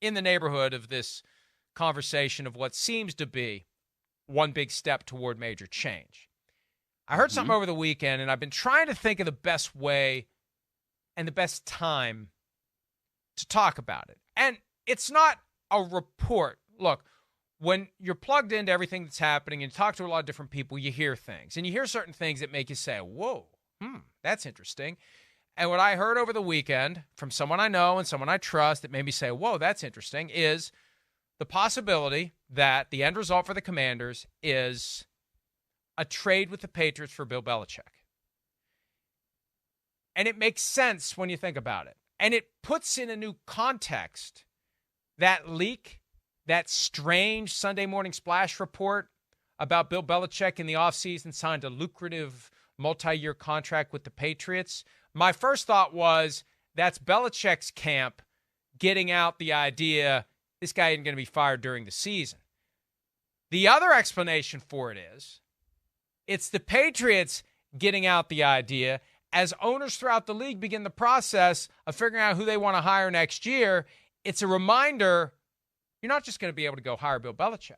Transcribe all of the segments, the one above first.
in the neighborhood of this conversation of what seems to be one big step toward major change. I heard something over the weekend, and I've been trying to think of the best way and the best time to talk about it. And it's not a report. Look, when you're plugged into everything that's happening and you talk to a lot of different people, you hear things. And you hear certain things that make you say, whoa, that's interesting. And what I heard over the weekend from someone I know and someone I trust that made me say, whoa, that's interesting, is the possibility that the end result for the Commanders is a trade with the Patriots for Bill Belichick. And it makes sense when you think about it. And it puts in a new context that leak, that strange Sunday Morning Splash report about Bill Belichick in the offseason signed a lucrative multi-year contract with the Patriots. My first thought was that's Belichick's camp getting out the idea this guy isn't going to be fired during the season. The other explanation for it is it's the Patriots getting out the idea as owners throughout the league begin the process of figuring out who they want to hire next year. It's a reminder you're not just going to be able to go hire Bill Belichick.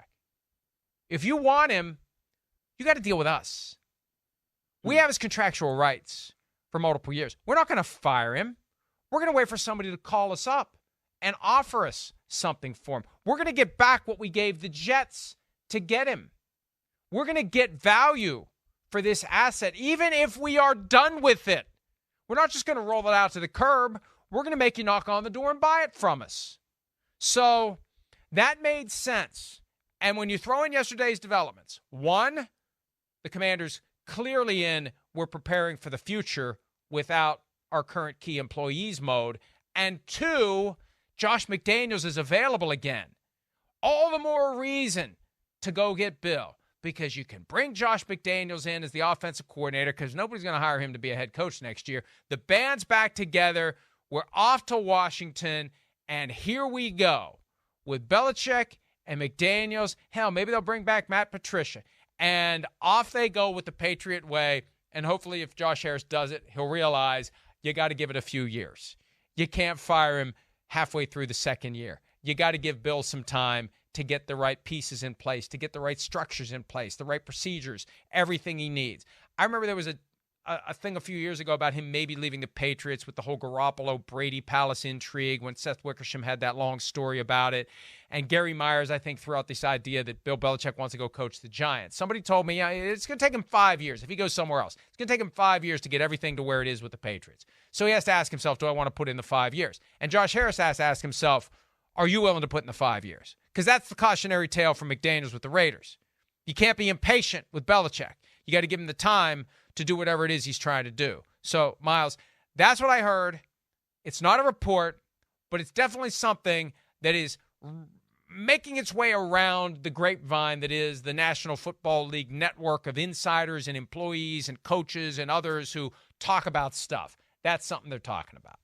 If you want him, you got to deal with us. We have his contractual rights for multiple years. We're not going to fire him. We're going to wait for somebody to call us up and offer us something for him. We're going to get back what we gave the Jets to get him. We're going to get value for this asset, even if we are done with it. We're not just going to roll it out to the curb. We're going to make you knock on the door and buy it from us. So that made sense. And when you throw in yesterday's developments, one, the Commanders clearly we're preparing for the future without our current key employees mode. And two, Josh McDaniels is available again. All the more reason to go get Bill, because you can bring Josh McDaniels in as the offensive coordinator because nobody's going to hire him to be a head coach next year. The band's back together. We're off to Washington, and here we go with Belichick and McDaniels. Hell, maybe they'll bring back Matt Patricia. And off they go with the Patriot way. And hopefully if Josh Harris does it, he'll realize you got to give it a few years. You can't fire him halfway through the second year. You got to give Bill some time to get the right pieces in place, to get the right structures in place, the right procedures, everything he needs. I remember there was a thing a few years ago about him maybe leaving the Patriots with the whole Garoppolo-Brady Palace intrigue when Seth Wickersham had that long story about it. And Gary Myers, I think, threw out this idea that Bill Belichick wants to go coach the Giants. Somebody told me it's going to take him 5 years if he goes somewhere else. It's going to take him 5 years to get everything to where it is with the Patriots. So he has to ask himself, do I want to put in the 5 years? And Josh Harris has to ask himself, are you willing to put in the 5 years? Because that's the cautionary tale from McDaniels with the Raiders. You can't be impatient with Belichick. You got to give him the time to do whatever it is he's trying to do. So, Myles, that's what I heard. It's not a report, but it's definitely something that is making its way around the grapevine that is the National Football League network of insiders and employees and coaches and others who talk about stuff. That's something they're talking about.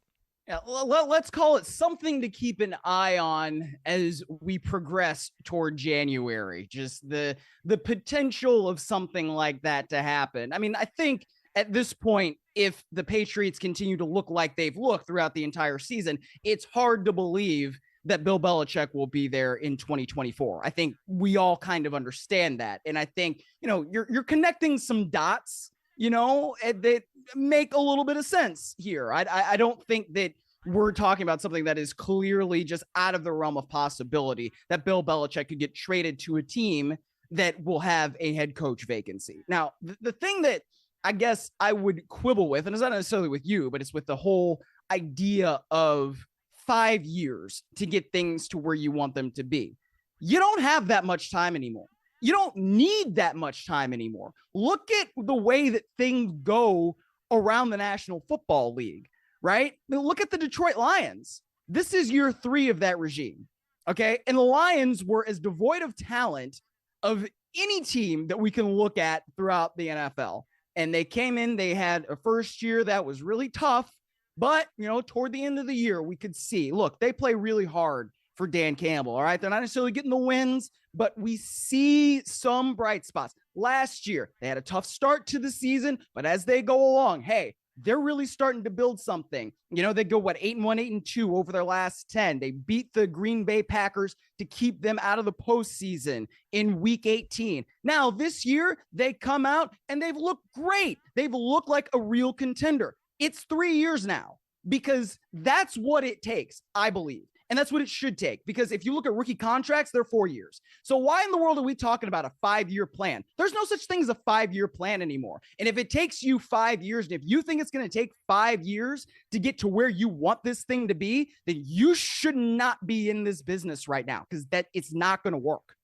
Yeah, let's call it something to keep an eye on as we progress toward January. Just the potential of something like that to happen. I mean, I think at this point, if the Patriots continue to look like they've looked throughout the entire season, it's hard to believe that Bill Belichick will be there in 2024. I think we all kind of understand that. And I think, you're connecting some dots, that make a little bit of sense here. I don't think that we're talking about something that is clearly just out of the realm of possibility that Bill Belichick could get traded to a team that will have a head coach vacancy. Now, the thing that I guess I would quibble with, and it's not necessarily with you, but it's with the whole idea of 5 years to get things to where you want them to be. You don't have that much time anymore. You don't need that much time anymore. Look at the way that things go around the National Football League, right? I mean, look at the Detroit Lions. This is year 3 of that regime, okay? And the Lions were as devoid of talent of any team that we can look at throughout the NFL. And they came in, they had a first year that was really tough, but, toward the end of the year, we could see, look, they play really hard for Dan Campbell, all right? They're not necessarily getting the wins, but we see some bright spots. Last year, they had a tough start to the season, but as they go along, hey, they're really starting to build something. You know, they go, 8-1, 8-2 over their last 10. They beat the Green Bay Packers to keep them out of the postseason in week 18. Now, this year, they come out and they've looked great. They've looked like a real contender. It's 3 years now, because that's what it takes, I believe. And that's what it should take, because if you look at rookie contracts, they're 4 years. So why in the world are we talking about a 5-year plan? There's no such thing as a 5-year plan anymore. And if it takes you 5 years, and if you think it's going to take 5 years to get to where you want this thing to be, then you should not be in this business right now, because it's not going to work.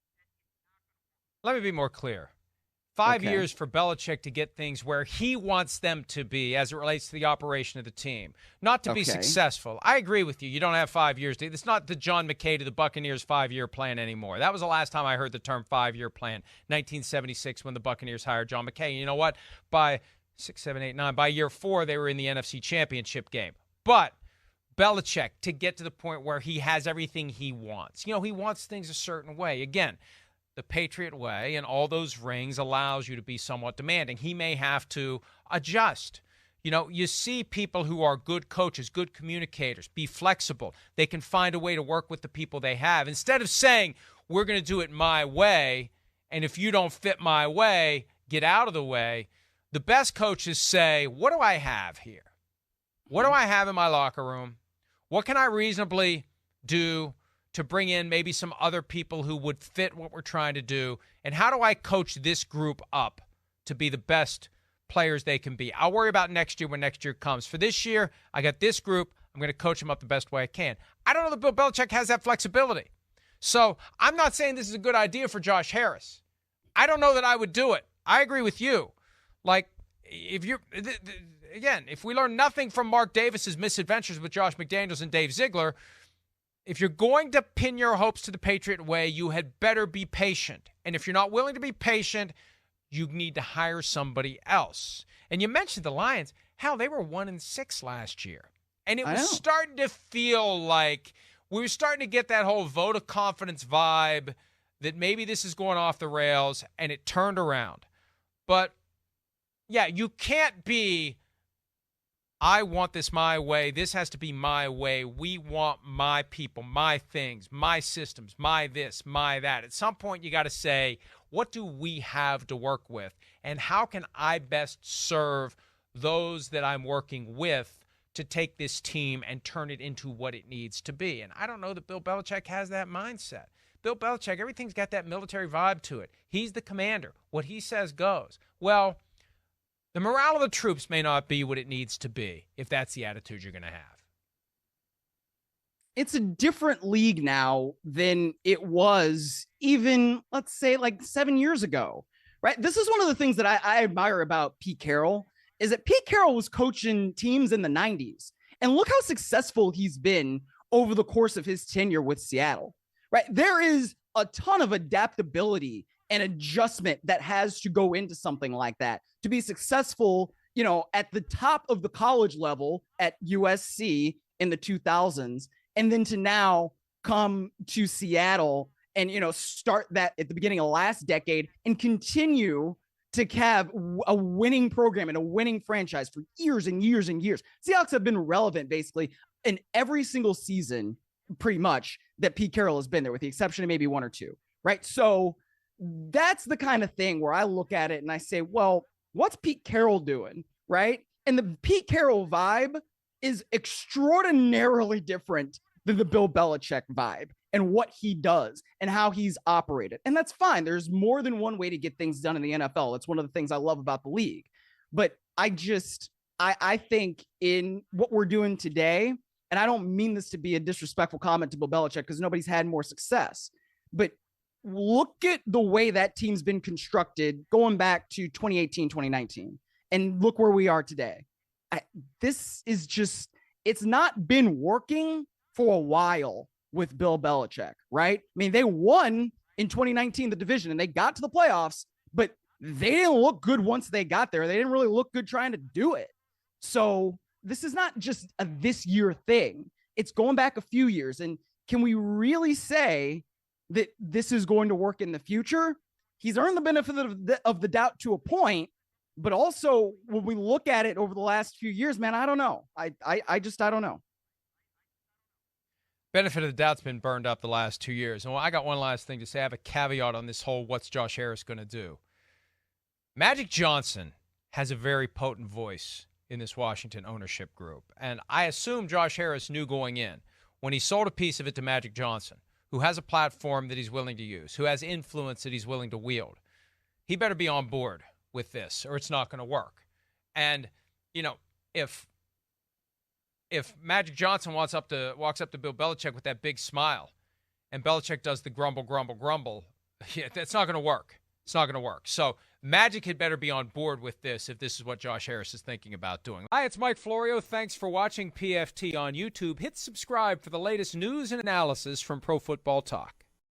Let me be more clear. 5 years for Belichick to get things where he wants them to be as it relates to the operation of the team, not to be successful. I agree with you. You don't have 5 years. It's not the John McKay to the Buccaneers 5-year plan anymore. That was the last time I heard the term 5-year plan, 1976, when the Buccaneers hired John McKay. And you know what? By 6, 7, 8, 9, by year 4, they were in the NFC Championship game. But Belichick, to get to the point where he has everything he wants. You know, he wants things a certain way. Again, the Patriot way and all those rings allows you to be somewhat demanding. He may have to adjust. You know, you see people who are good coaches, good communicators, be flexible. They can find a way to work with the people they have. Instead of saying, we're going to do it my way, and if you don't fit my way, get out of the way, the best coaches say, what do I have here? What do I have in my locker room? What can I reasonably do to bring in maybe some other people who would fit what we're trying to do? And how do I coach this group up to be the best players they can be? I'll worry about next year when next year comes. For this year, I got this group. I'm going to coach them up the best way I can. I don't know that Bill Belichick has that flexibility. So I'm not saying this is a good idea for Josh Harris. I don't know that I would do it. I agree with you. Like, if you're, again, if we learn nothing from Mark Davis's misadventures with Josh McDaniels and Dave Ziegler, if you're going to pin your hopes to the Patriot way, you had better be patient. And if you're not willing to be patient, you need to hire somebody else. And you mentioned the Lions. Hell, they were 1-6 last year. And it was starting to feel like we were starting to get that whole vote of confidence vibe that maybe this is going off the rails, and it turned around. But, yeah, you can't be, I want this my way. This has to be my way. We want my people, my things, my systems, my this, my that. At some point, you got to say, what do we have to work with? And how can I best serve those that I'm working with to take this team and turn it into what it needs to be? And I don't know that Bill Belichick has that mindset. Bill Belichick, everything's got that military vibe to it. He's the commander. What he says goes. Well, the morale of the troops may not be what it needs to be if that's the attitude you're going to have. It's a different league now than it was even, let's say, like 7 years ago, right? This is one of the things that I admire about Pete Carroll, is that Pete Carroll was coaching teams in the 90s. And look how successful he's been over the course of his tenure with Seattle, right? There is a ton of adaptability and adjustment that has to go into something like that to be successful, you know, at the top of the college level at USC in the 2000s, and then to now come to Seattle and, you know, start that at the beginning of last decade and continue to have a winning program and a winning franchise for years and years and years. Seahawks have been relevant basically in every single season, pretty much, that Pete Carroll has been there, with the exception of maybe one or two, right? So that's the kind of thing where I look at it and I say, well, what's Pete Carroll doing, right? And the Pete Carroll vibe is extraordinarily different than the Bill Belichick vibe and what he does and how he's operated. And that's fine. There's more than one way to get things done in the NFL. That's one of the things I love about the league. But I think in what we're doing today, and I don't mean this to be a disrespectful comment to Bill Belichick because nobody's had more success, but look at the way that team's been constructed going back to 2018, 2019, and look where we are today. This is just, it's not been working for a while with Bill Belichick, right? I mean, they won in 2019, the division, and they got to the playoffs, but they didn't look good once they got there. They didn't really look good trying to do it. So this is not just a this year thing. It's going back a few years. And can we really say that this is going to work in the future? He's earned the benefit of the doubt to a point, But also, when we look at it over the last few years, man, I don't know. I don't know. Benefit of the doubt's been burned up the last 2 years. And I got one last thing to say. I have a caveat on this whole what's Josh Harris going to do. Magic Johnson has a very potent voice in this Washington ownership group. And I assume Josh Harris knew going in when he sold a piece of it to Magic Johnson, who has a platform that he's willing to use, who has influence that he's willing to wield. He better be on board with this or it's not going to work. And, if Magic Johnson walks up to Bill Belichick with that big smile and Belichick does the grumble, grumble, grumble, yeah, that's not going to work. It's not going to work. So Magic had better be on board with this if this is what Josh Harris is thinking about doing. Hi, it's Mike Florio. Thanks for watching PFT on YouTube. Hit subscribe for the latest news and analysis from Pro Football Talk.